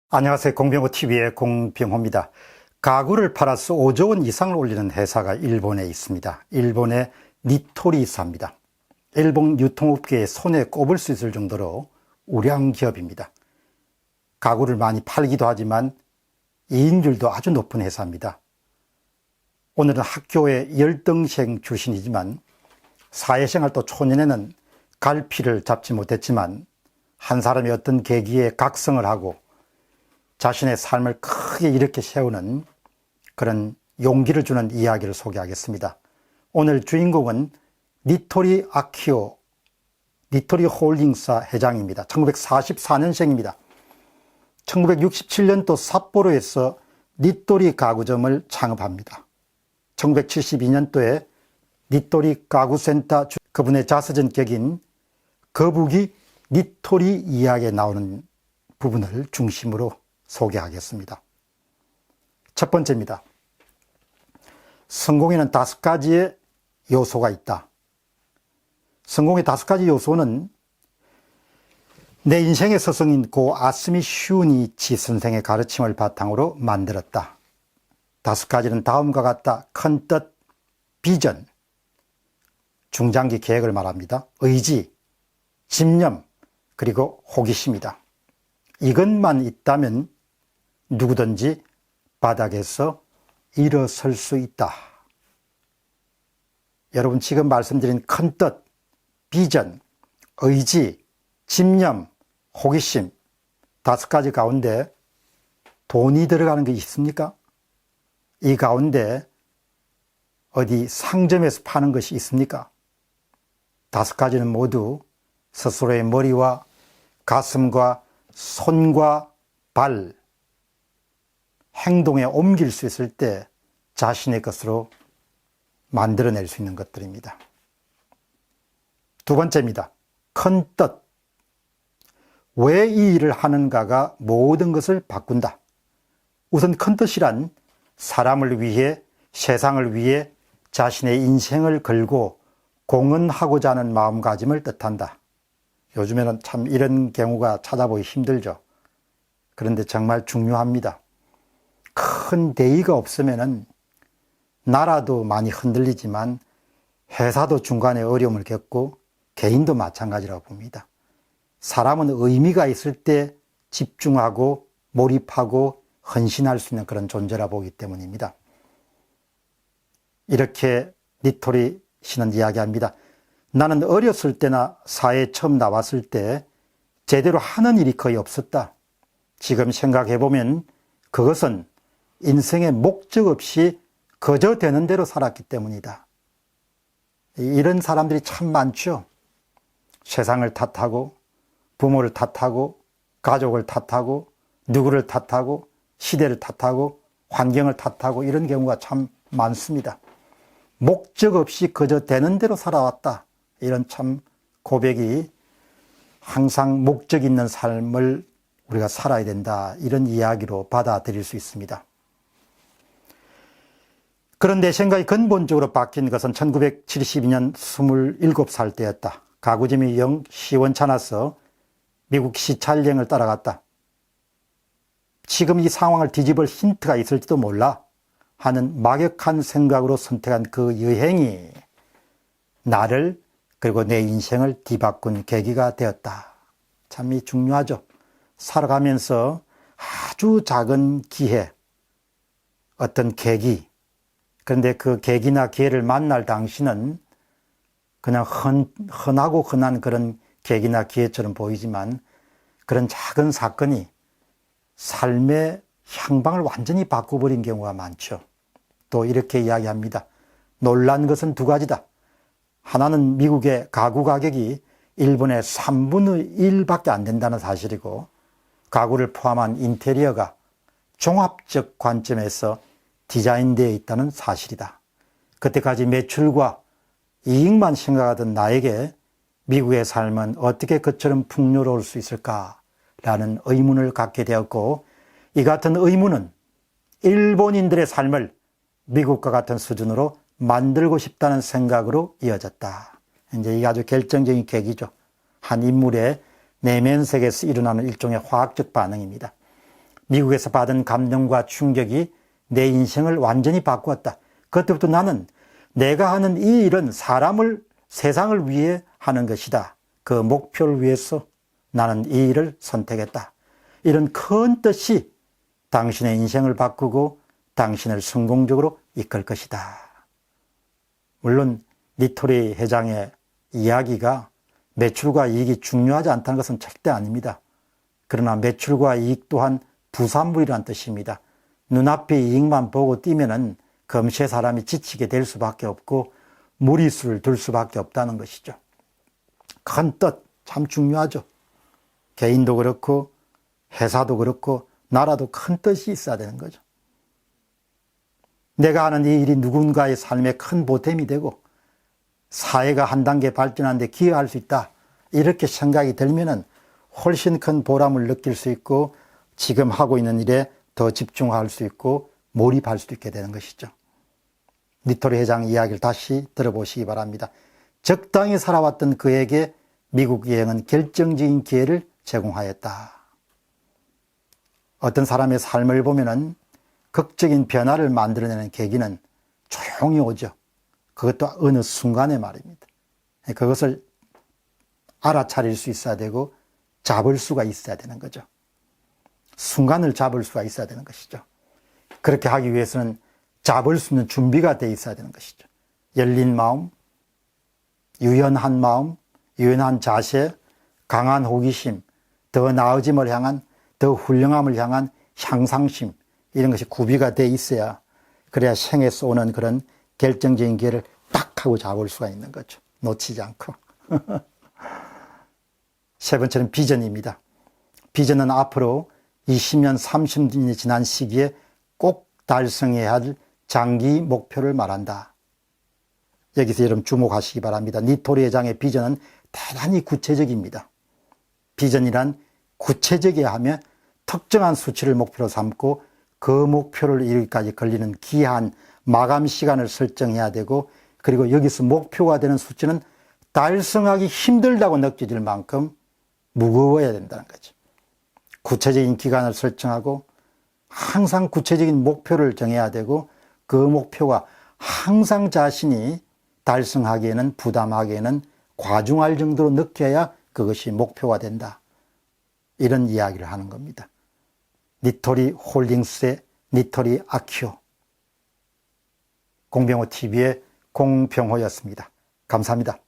안녕하세요. 공병호TV의 공병호입니다. 가구를 팔아서 5조 원 이상을 올리는 회사가 일본에 있습니다. 일본의 니토리사입니다. 일본 유통업계의 손에 꼽을 수 있을 정도로 우량 기업입니다. 가구를 많이 팔기도 하지만 이익률도 아주 높은 회사입니다. 오늘은 학교의 열등생 출신이지만 사회생활 또 초년에는 갈피를 잡지 못했지만 한 사람이 어떤 계기에 각성을 하고 자신의 삶을 크게 일으켜 세우는 그런 용기를 주는 이야기를 소개하겠습니다. 오늘 주인공은 니토리 아키오, 니토리 홀딩사 회장입니다. 1944년생입니다. 1967년도 삿포로에서 니토리 가구점을 창업합니다. 1972년도에 니토리 가구센터, 그분의 자서전격인 거북이 니토리 이야기에 나오는 부분을 중심으로 소개하겠습니다. 첫 번째입니다. 성공에는 5가지의 요소가 있다. 성공의 5가지 요소는 내 인생의 스승인 고 아스미 슈니치 선생의 가르침을 바탕으로 만들었다. 5가지는 다음과 같다. 큰 뜻, 비전, 중장기 계획을 말합니다. 의지, 집념, 그리고 호기심이다. 이것만 있다면 누구든지 바닥에서 일어설 수 있다. 여러분, 지금 말씀드린 큰 뜻, 비전, 의지, 집념, 호기심 5가지 가운데 돈이 들어가는 게 있습니까? 이 가운데 어디 상점에서 파는 것이 있습니까? 5가지는 모두 스스로의 머리와 가슴과 손과 발, 행동에 옮길 수 있을 때 자신의 것으로 만들어낼 수 있는 것들입니다. 두 번째입니다. 큰 뜻. 왜 이 일을 하는가가 모든 것을 바꾼다. 우선 큰 뜻이란 사람을 위해, 세상을 위해 자신의 인생을 걸고 공헌하고자 하는 마음가짐을 뜻한다. 요즘에는 참 이런 경우가 찾아보기 힘들죠. 그런데 정말 중요합니다. 큰 대의가 없으면은 나라도 많이 흔들리지만 회사도 중간에 어려움을 겪고 개인도 마찬가지라고 봅니다. 사람은 의미가 있을 때 집중하고 몰입하고 헌신할 수 있는 그런 존재라 보기 때문입니다. 이렇게 니토리 씨는 이야기합니다. 나는 어렸을 때나 사회에 처음 나왔을 때 제대로 하는 일이 거의 없었다. 지금 생각해보면 그것은 인생의 목적 없이 그저 되는 대로 살았기 때문이다. 이런 사람들이 참 많죠. 세상을 탓하고 부모를 탓하고 가족을 탓하고 누구를 탓하고 시대를 탓하고 환경을 탓하고 이런 경우가 참 많습니다. 목적 없이 그저 되는 대로 살아왔다. 이런 참 고백이 항상 목적 있는 삶을 우리가 살아야 된다. 이런 이야기로 받아들일 수 있습니다. 그런데 생각이 근본적으로 바뀐 것은 1972년 27살 때였다. 가구점이 영 시원찮아서 미국 시찰여행을 따라갔다. 지금 이 상황을 뒤집을 힌트가 있을지도 몰라 하는 막역한 생각으로 선택한 그 여행이 나를 그리고 내 인생을 뒤바꾼 계기가 되었다. 참이 중요하죠. 살아가면서 아주 작은 기회, 어떤 계기, 그런데 그 계기나 기회를 만날 당시는 그냥 흔하고 흔한 그런 계기나 기회처럼 보이지만 그런 작은 사건이 삶의 향방을 완전히 바꿔버린 경우가 많죠. 또 이렇게 이야기합니다. 놀란 것은 2가지다. 하나는 미국의 가구 가격이 일본의 3분의 1밖에 안 된다는 사실이고 가구를 포함한 인테리어가 종합적 관점에서 디자인되어 있다는 사실이다. 그때까지 매출과 이익만 생각하던 나에게 미국의 삶은 어떻게 그처럼 풍요로울 수 있을까라는 의문을 갖게 되었고 이 같은 의문은 일본인들의 삶을 미국과 같은 수준으로 만들고 싶다는 생각으로 이어졌다. 이제 이게 아주 결정적인 계기죠. 한 인물의 내면 세계에서 일어나는 일종의 화학적 반응입니다. 미국에서 받은 감동과 충격이 내 인생을 완전히 바꾸었다. 그때부터 나는 내가 하는 이 일은 세상을 위해 하는 것이다. 그 목표를 위해서 나는 이 일을 선택했다. 이런 큰 뜻이 당신의 인생을 바꾸고 당신을 성공적으로 이끌 것이다. 물론 니토리 회장의 이야기가 매출과 이익이 중요하지 않다는 것은 절대 아닙니다. 그러나 매출과 이익 또한 부산물이라는 뜻입니다. 눈앞의 이익만 보고 뛰면은 금세 사람이 지치게 될 수밖에 없고 무리수를 둘 수밖에 없다는 것이죠. 큰 뜻 참 중요하죠. 개인도 그렇고 회사도 그렇고 나라도 큰 뜻이 있어야 되는 거죠. 내가 하는 이 일이 누군가의 삶에 큰 보탬이 되고 사회가 한 단계 발전하는 데 기여할 수 있다. 이렇게 생각이 들면은 훨씬 큰 보람을 느낄 수 있고 지금 하고 있는 일에 더 집중할 수 있고 몰입할 수 있게 되는 것이죠. 니토리 회장 이야기를 다시 들어보시기 바랍니다. 적당히 살아왔던 그에게 미국 여행은 결정적인 기회를 제공하였다. 어떤 사람의 삶을 보면은 극적인 변화를 만들어내는 계기는 조용히 오죠. 그것도 어느 순간의 말입니다. 그것을 알아차릴 수 있어야 되고 잡을 수가 있어야 되는 거죠. 순간을 잡을 수가 있어야 되는 것이죠. 그렇게 하기 위해서는 잡을 수 있는 준비가 돼 있어야 되는 것이죠. 열린 마음, 유연한 자세, 강한 호기심, 더 나아짐을 향한, 더 훌륭함을 향한 향상심, 이런 것이 구비가 돼 있어야 그래야 생에서 오는 그런 결정적인 기회를 딱 하고 잡을 수가 있는 거죠. 놓치지 않고. 세 번째는 비전입니다. 비전은 앞으로 20년, 30년이 지난 시기에 꼭 달성해야 할 장기 목표를 말한다. 여기서 여러분 주목하시기 바랍니다. 니토리 회장의 비전은 대단히 구체적입니다. 비전이란 구체적이어야 하며 특정한 수치를 목표로 삼고 그 목표를 이루기까지 걸리는 기한, 마감 시간을 설정해야 되고 그리고 여기서 목표가 되는 수치는 달성하기 힘들다고 느껴질 만큼 무거워야 된다는 거죠. 구체적인 기간을 설정하고 항상 구체적인 목표를 정해야 되고 그 목표가 항상 자신이 달성하기에는 부담하기에는 과중할 정도로 느껴야 그것이 목표가 된다. 이런 이야기를 하는 겁니다. 니토리 홀딩스의 니토리 아키오, 공병호 TV의 공병호였습니다. 감사합니다.